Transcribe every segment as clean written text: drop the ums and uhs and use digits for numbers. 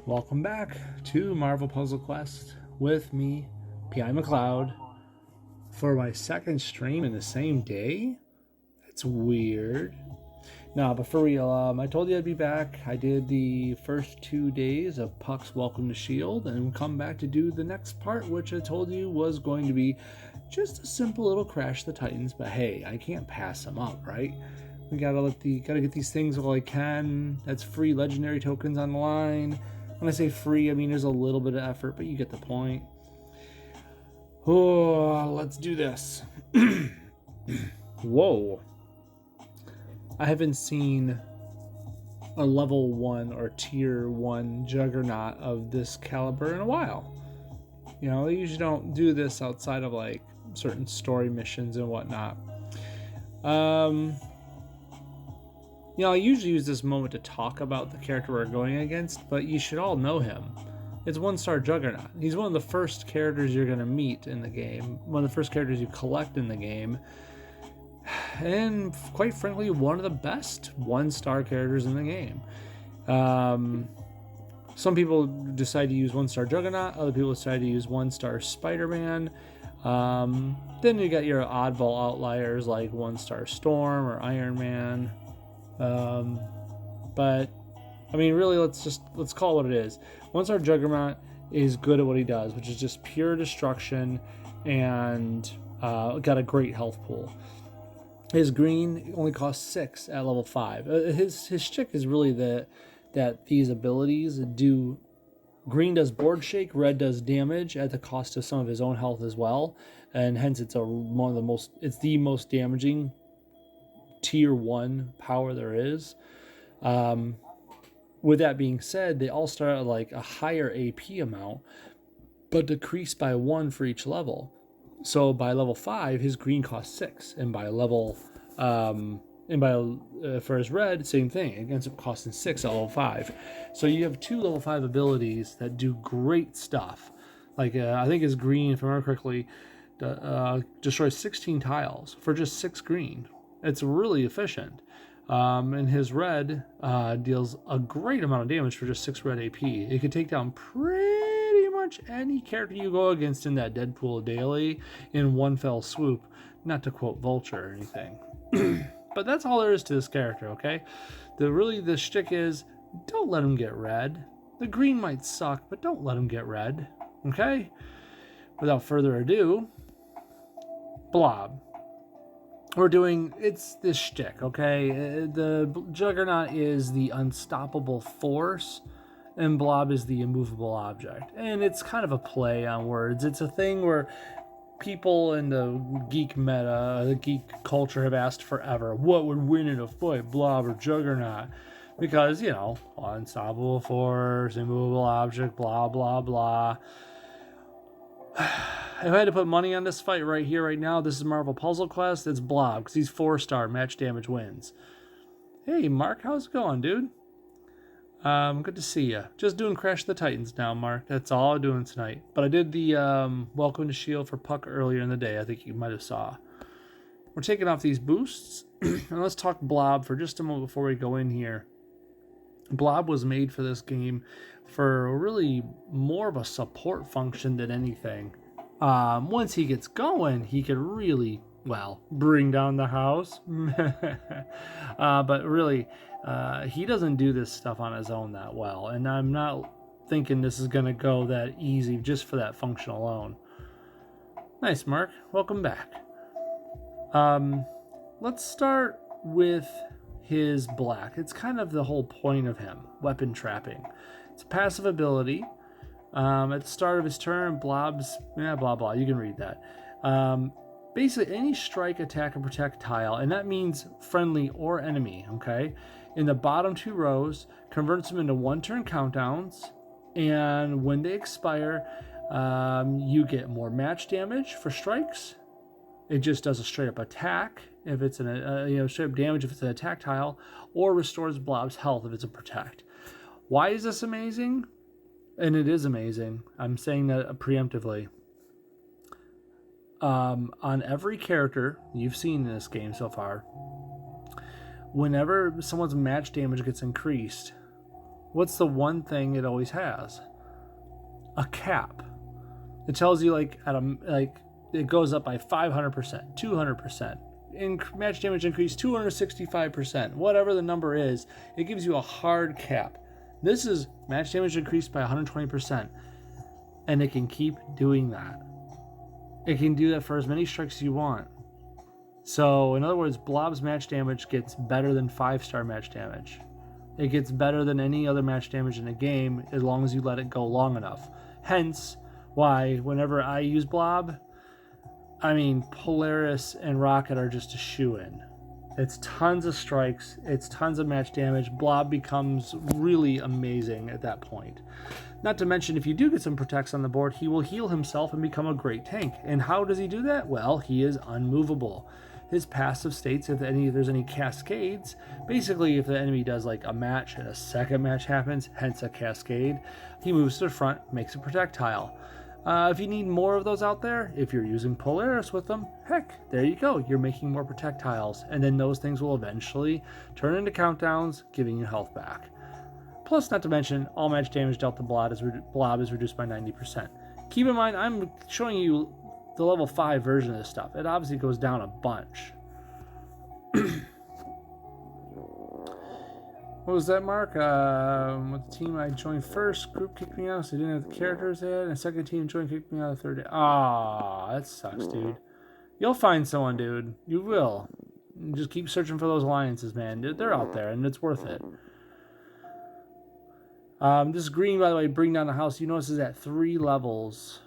Welcome back to Marvel Puzzle Quest with me, P.I. McLeod, for my second stream in the same day. That's weird. Now, but for real, I told you I'd be back. I did the first 2 days of Puck's Welcome to S.H.I.E.L.D. and come back to do the next part, which I told you was going to be just a simple little Crash the Titans. But hey, I can't pass them up, right? We gotta get these things while I can. That's free legendary tokens on the line. When I say free, I mean there's a little bit of effort, but you get the point. Oh, let's do this. Whoa. I haven't seen a level 1 or tier 1 Juggernaut of this caliber in a while. You know, they usually don't do this outside of like certain story missions and whatnot. You know, I usually use this moment to talk about the character we're going against, but you should all know him. It's 1-star Juggernaut. He's one of the first characters you're going to meet in the game, one of the first characters you collect in the game, and quite frankly, one of the best 1-star characters in the game. Some people decide to use 1-star Juggernaut, other people decide to use 1-star Spider-Man. Then you got your oddball outliers like 1-star Storm or Iron Man. But I mean, really, let's call it what it is. 1-star Juggernaut is good at what he does, which is just pure destruction and got a great health pool. His green only costs 6 at level 5. His shtick is really that these abilities do. Green does board shake, red does damage at the cost of some of his own health as well, and hence it's the most damaging tier 1 power there is. With that being said, they all start at like a higher AP amount, but decrease by 1 for each level. So by level 5, his green costs 6, and by level for his red, same thing. It ends up costing 6 at level 5. So you have 2 level 5 abilities that do great stuff. Like I think his green, if I remember correctly, destroys 16 tiles for just 6 green. It's really efficient. And his red deals a great amount of damage for just 6 red AP. It can take down pretty much any character you go against in that Deadpool daily in one fell swoop. Not to quote Vulture or anything. But that's all there is to this character, okay? The shtick is, don't let him get red. The green might suck, but don't let him get red, okay? Without further ado, Blob. It's this shtick, okay? The Juggernaut is the unstoppable force, and Blob is the immovable object. And it's kind of a play on words. It's a thing where people in the geek meta, the geek culture have asked forever, what would win in a fight, Blob or Juggernaut? Because, you know, unstoppable force, immovable object, blah, blah, blah. If I had to put money on this fight right here, right now, this is Marvel Puzzle Quest, it's Blob, because he's 4-star, match damage wins. Hey, Mark, how's it going, dude? Good to see you. Just doing Crash the Titans now, Mark. That's all I'm doing tonight. But I did the Welcome to S.H.I.E.L.D. for Puck earlier in the day. I think you might have saw. We're taking off these boosts, and let's talk Blob for just a moment before we go in here. Blob was made for this game for really more of a support function than anything. Once he gets going, he could really, bring down the house. But really, he doesn't do this stuff on his own that well. And I'm not thinking this is going to go that easy just for that function alone. Nice, Mark. Welcome back. Let's start with his black. It's kind of the whole point of him, weapon trapping. It's a passive ability. At the start of his turn, Blob's, blah, blah, you can read that. Basically, any strike, attack, or protect tile, and that means friendly or enemy, okay? In the bottom 2 rows, converts them into 1-turn countdowns, and when they expire, you get more match damage for strikes. It just does a straight-up attack if it's straight-up damage if it's an attack tile, or restores Blob's health if it's a protect. Why is this amazing? And it is amazing. I'm saying that preemptively. On every character you've seen in this game so far, whenever someone's match damage gets increased, what's the one thing it always has? A cap. It tells you like it goes up by 500%, 200%. Match damage increase 265%. Whatever the number is, it gives you a hard cap. This is match damage increased by 120%, and it can keep doing that. It can do that for as many strikes as you want. So, in other words, Blob's match damage gets better than 5-star match damage. It gets better than any other match damage in the game as long as you let it go long enough. Hence, why whenever I use Blob, I mean, Polaris and Rocket are just a shoo-in. It's tons of strikes, it's tons of match damage. Blob becomes really amazing at that point. Not to mention, if you do get some protects on the board, he will heal himself and become a great tank. And how does he do that? Well, he is unmovable. His passive states, if there's any cascades, basically if the enemy does like a match and a second match happens, hence a cascade, he moves to the front, makes a projectile. If you need more of those out there, if you're using Polaris with them, heck, there you go. You're making more projectiles, and then those things will eventually turn into countdowns, giving you health back. Plus, not to mention, all match damage dealt to Blob is reduced by 90%. Keep in mind, I'm showing you the level 5 version of this stuff. It obviously goes down a bunch. What was that, Mark? With the team I joined first, group kicked me out, so I didn't have the characters in. And second team joined, kicked me out the third day. Ah, that sucks, dude. You'll find someone, dude. You will. Just keep searching for those alliances, man. They're out there, and it's worth it. This green, by the way, bring down the house, you notice is at 3 levels.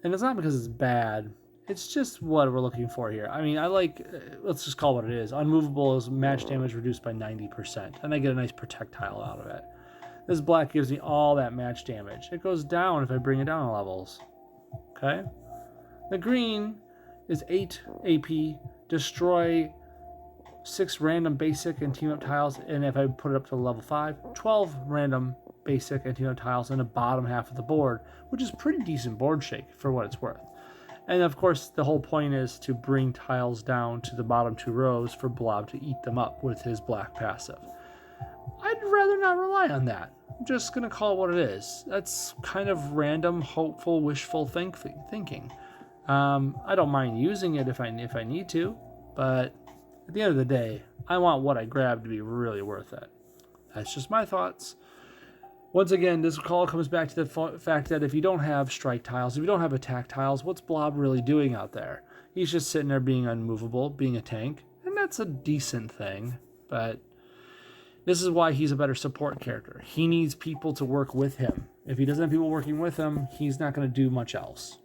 And it's not because it's bad. It's just what we're looking for here. I mean, I like, let's just call it what it is. Unmovable is match damage reduced by 90%. And I get a nice projectile out of it. This black gives me all that match damage. It goes down if I bring it down in levels. Okay? The green is 8 AP, destroy 6 random basic and team up tiles. And if I put it up to level 5, 12 random basic and team up tiles in the bottom half of the board, which is pretty decent board shake for what it's worth. And of course, the whole point is to bring tiles down to the bottom 2 rows for Blob to eat them up with his black passive. I'd rather not rely on that. I'm just going to call it what it is. That's kind of random, hopeful, wishful thinking. I don't mind using it if I need to, but at the end of the day, I want what I grab to be really worth it. That's just my thoughts. Once again, this call comes back to the fact that if you don't have strike tiles, if you don't have attack tiles, what's Blob really doing out there? He's just sitting there being unmovable, being a tank, and that's a decent thing, but this is why he's a better support character. He needs people to work with him. If he doesn't have people working with him, he's not going to do much else.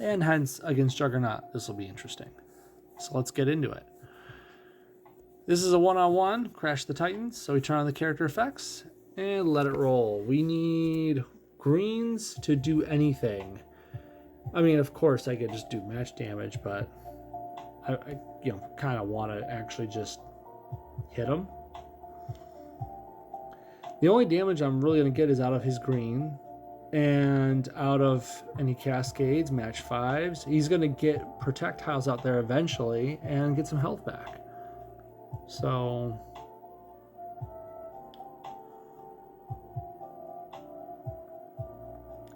And hence, against Juggernaut, this will be interesting. So let's get into it. This is a one-on-one, Crash the Titans, so we turn on the character effects, and let it roll. We need greens to do anything. I mean, of course, I could just do match damage, but I kind of want to actually just hit him. The only damage I'm really going to get is out of his green and out of any cascades, match 5s. He's going to get projectiles out there eventually and get some health back. So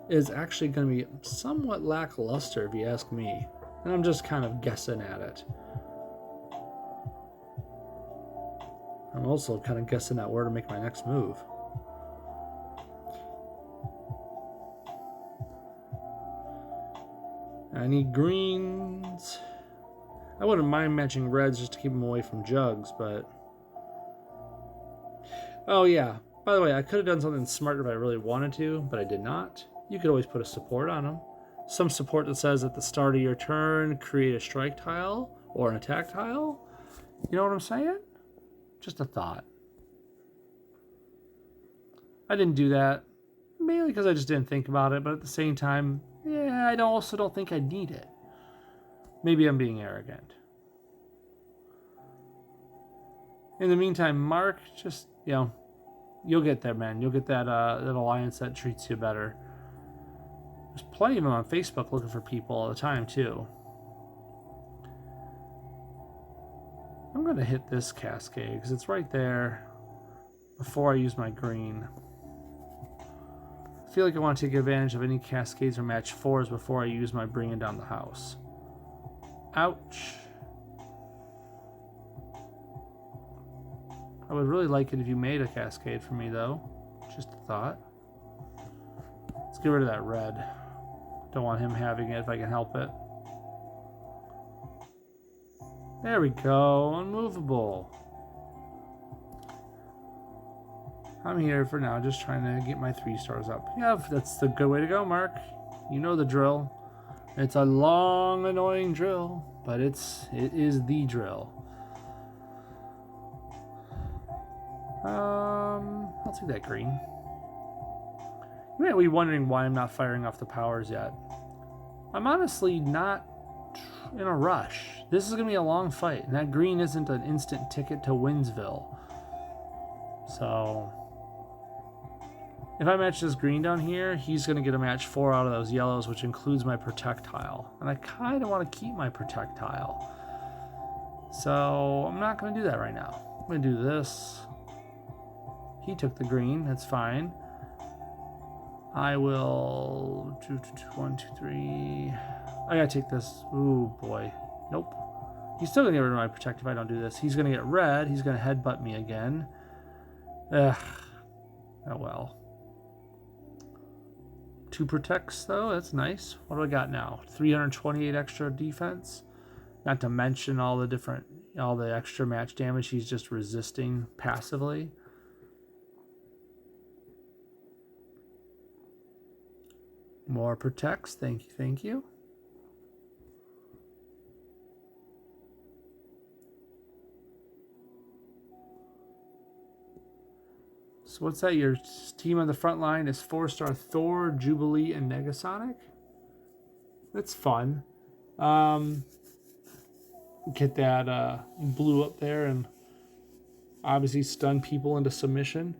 is actually going to be somewhat lackluster if you ask me. And I'm just kind of guessing at it. I'm also kind of guessing at where to make my next move. I need greens. I wouldn't mind matching reds just to keep them away from jugs, but... Oh yeah, by the way, I could have done something smart if I really wanted to, but I did not. You could always put a support on them. Some support that says at the start of your turn, create a strike tile or an attack tile. You know what I'm saying? Just a thought. I didn't do that, mainly because I just didn't think about it, but at the same time, yeah, I also don't think I need it. Maybe I'm being arrogant. In the meantime, Mark, just, you'll get there, man. You'll get that alliance that treats you better. There's plenty of them on Facebook looking for people all the time, too. I'm going to hit this cascade because it's right there before I use my green. I feel like I want to take advantage of any cascades or match 4s before I use my bringing down the house. Ouch. I would really like it if you made a cascade for me, though. Just a thought. Let's get rid of that red. Don't want him having it if I can help it. There we go. Unmovable. I'm here for now, just trying to get my 3 stars up. Yeah, that's the good way to go, Mark. You know the drill. It's a long, annoying drill, but it is the drill. I'll take that green. You might be wondering why I'm not firing off the powers yet. I'm honestly not in a rush. This is going to be a long fight, and that green isn't an instant ticket to Winsville. So if I match this green down here, he's going to get a match 4 out of those yellows, which includes my projectile. And I kind of want to keep my projectile. So I'm not going to do that right now. I'm going to do this. He took the green. That's fine. I will... 1, 2, 3... I gotta take this. Ooh, boy. Nope. He's still gonna get rid of my protect if I don't do this. He's gonna get red. He's gonna headbutt me again. Ugh. Oh well. 2 protects though. That's nice. What do I got now? 328 extra defense. Not to mention all the extra match damage he's just resisting passively. More protects. Thank you. Thank you. So what's that? Your team on the front line is 4-star Thor, Jubilee, and Negasonic. That's fun. Get that blue up there and obviously stun people into submission.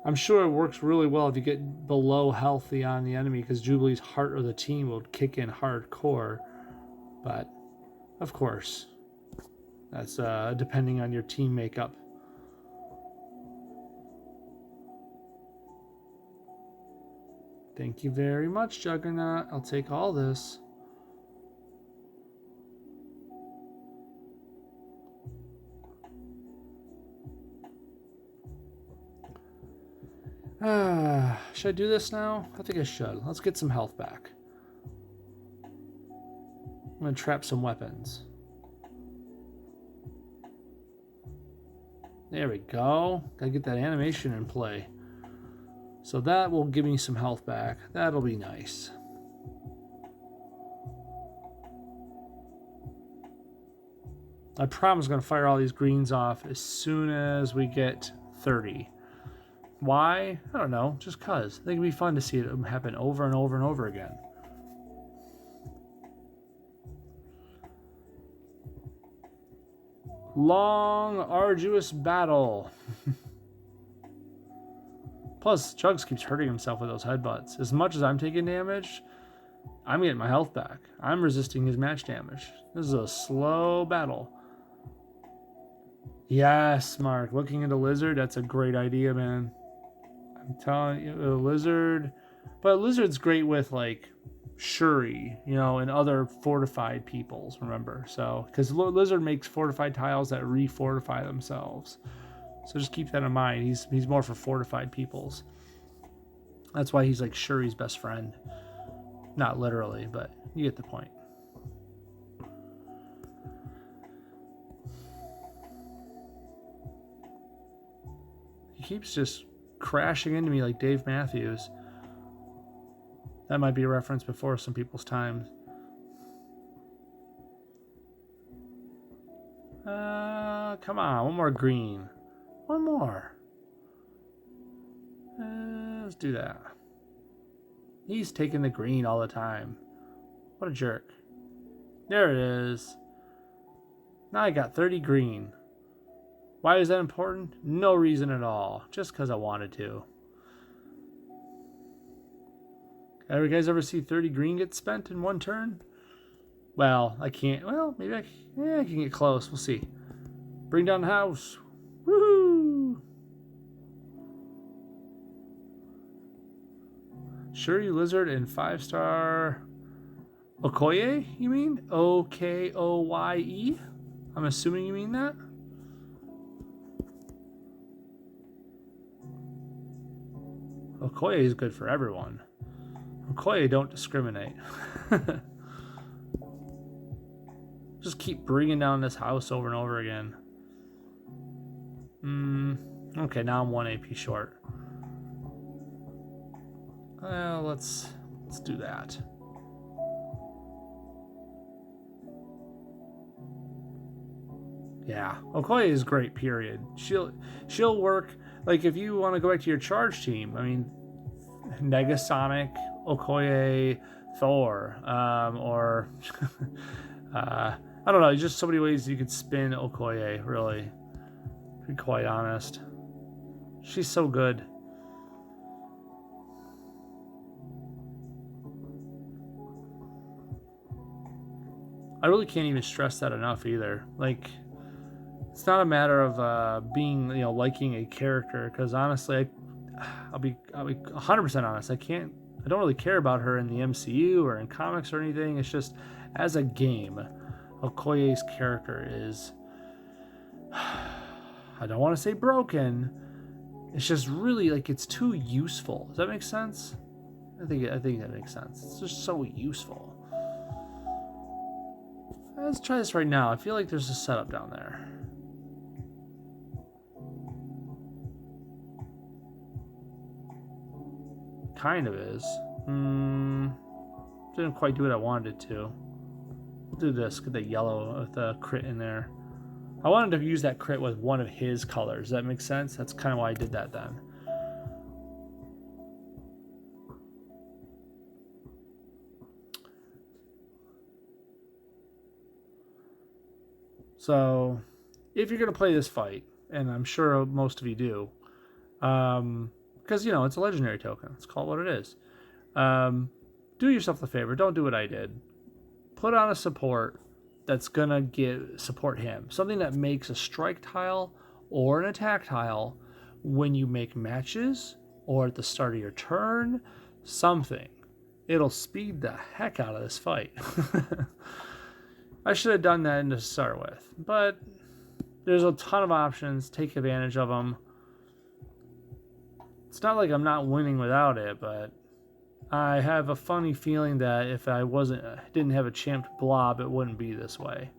I'm sure it works really well if you get below healthy on the enemy, because Jubilee's heart of the team will kick in hardcore. But of course, that's depending on your team makeup. Thank you very much, Juggernaut. I'll take all this. Should I do this now? I think I should. Let's get some health back. I'm going to trap some weapons. There we go. Gotta get that animation in play. So that will give me some health back. That'll be nice. I promise I'm going to fire all these greens off as soon as we get 30. Why? I don't know. Just cause. I think it'd be fun to see it happen over and over and over again. Long, arduous battle. Plus, Chugs keeps hurting himself with those headbutts. As much as I'm taking damage, I'm getting my health back. I'm resisting his match damage. This is a slow battle. Yes, Mark. Looking into Lizard, that's a great idea, man. I'm telling you, a Lizard. But Lizard's great with, like, Shuri, you know, and other fortified peoples, remember? So, because Lizard makes fortified tiles that refortify themselves. So just keep that in mind. He's more for fortified peoples. That's why he's like Shuri's best friend. Not literally, but you get the point. He keeps just crashing into me like Dave Matthews. That might be a reference before some people's times. Come on, one more green. One more. Let's do that. He's taking the green all the time. What a jerk. There it is. Now I got 30 green. Why is that important? No reason at all. Just because I wanted to. You guys ever see 30 green get spent in one turn? Well, I can't. Well, maybe I can get close. We'll see. Bring down the house. Woohoo! Shuri Lizard and 5-star Okoye, you mean? Okoye? I'm assuming you mean that? Okoye is good for everyone. Okoye don't discriminate. Just keep bringing down this house over and over again. Okay, now I'm 1 AP short. Let's do that. Yeah, Okoye is great, period. She'll work, like, if you want to go back to your charge team, I mean, Negasonic, Okoye, Thor, or I don't know, just so many ways you could spin Okoye, really, to be quite honest. She's so good. I really can't even stress that enough either. Like, it's not a matter of being, liking a character, because honestly, I'll be 100% honest. I don't really care about her in the MCU or in comics or anything. It's just, as a game, Okoye's character is, I don't want to say broken. It's just really, like, it's too useful. Does that make sense? I think that makes sense. It's just so useful. Let's try this right now. I feel like there's a setup down there. Kind of is. Didn't quite do what I wanted it to. We'll do this. Get the yellow with the crit in there. I wanted to use that crit with one of his colors. Does that make sense? That's kind of why I did that then. So, if you're going to play this fight, and I'm sure most of you do, because, it's a legendary token. Let's call it what it is. Do yourself the favor. Don't do what I did. Put on a support that's going to support him. Something that makes a strike tile or an attack tile when you make matches or at the start of your turn. Something. It'll speed the heck out of this fight. I should have done that to start with. But there's a ton of options. Take advantage of them. It's not like I'm not winning without it, but I have a funny feeling that if I didn't have a champed Blob, it wouldn't be this way.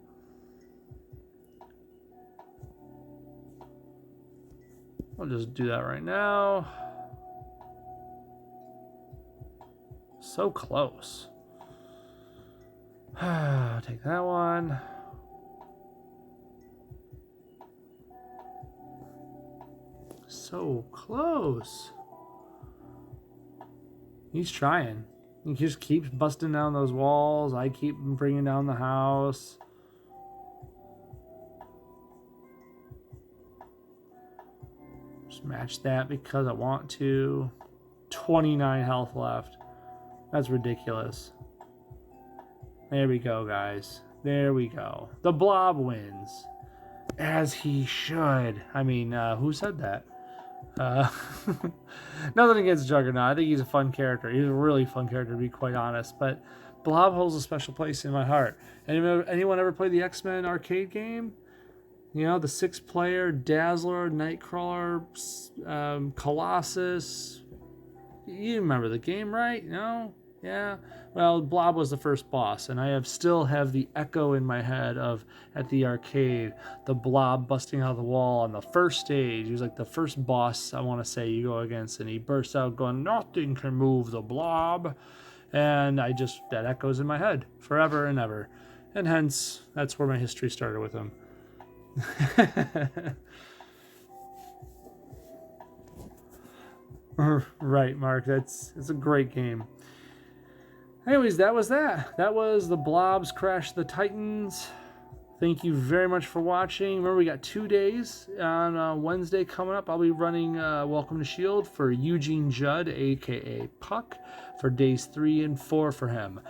I'll just do that right now. So close. Take that one. So close. He's trying. He just keeps busting down those walls. I keep bringing down the house. Just match that because I want to. 29 health left. That's ridiculous. There we go, guys. There we go. The Blob wins. As he should. I mean, who said that? Nothing against Juggernaut. I think he's a fun character. He's a really fun character, to be quite honest. But Blob holds a special place in my heart. Anyone ever play the X-Men arcade game? The 6-player Dazzler, Nightcrawler, Colossus. You remember the game, right? No? Yeah. Well, Blob was the first boss, and I still have the echo in my head of, at the arcade, the Blob busting out of the wall on the first stage. He was like the first boss, I want to say, you go against, and he bursts out going, "Nothing can move the Blob." And that echoes in my head forever and ever. And hence, that's where my history started with him. Right, Mark. It's a great game. Anyways, that was that. That was the Blob's Crash the Titans. Thank you very much for watching. Remember, we got 2 days on Wednesday coming up. I'll be running Welcome to S.H.I.E.L.D. for Eugene Judd, a.k.a. Puck, for days 3 and 4 for him.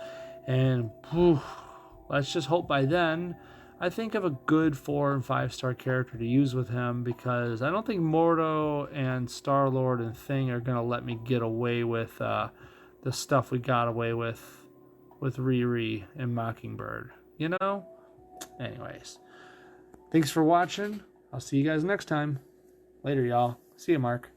And let's just hope by then I think of a good 4 and 5-star character to use with him, because I don't think Mordo and Star-Lord and Thing are going to let me get away with the stuff we got away with Riri and Mockingbird. You know? Anyways. Thanks for watching. I'll see you guys next time. Later, y'all. See you, Mark.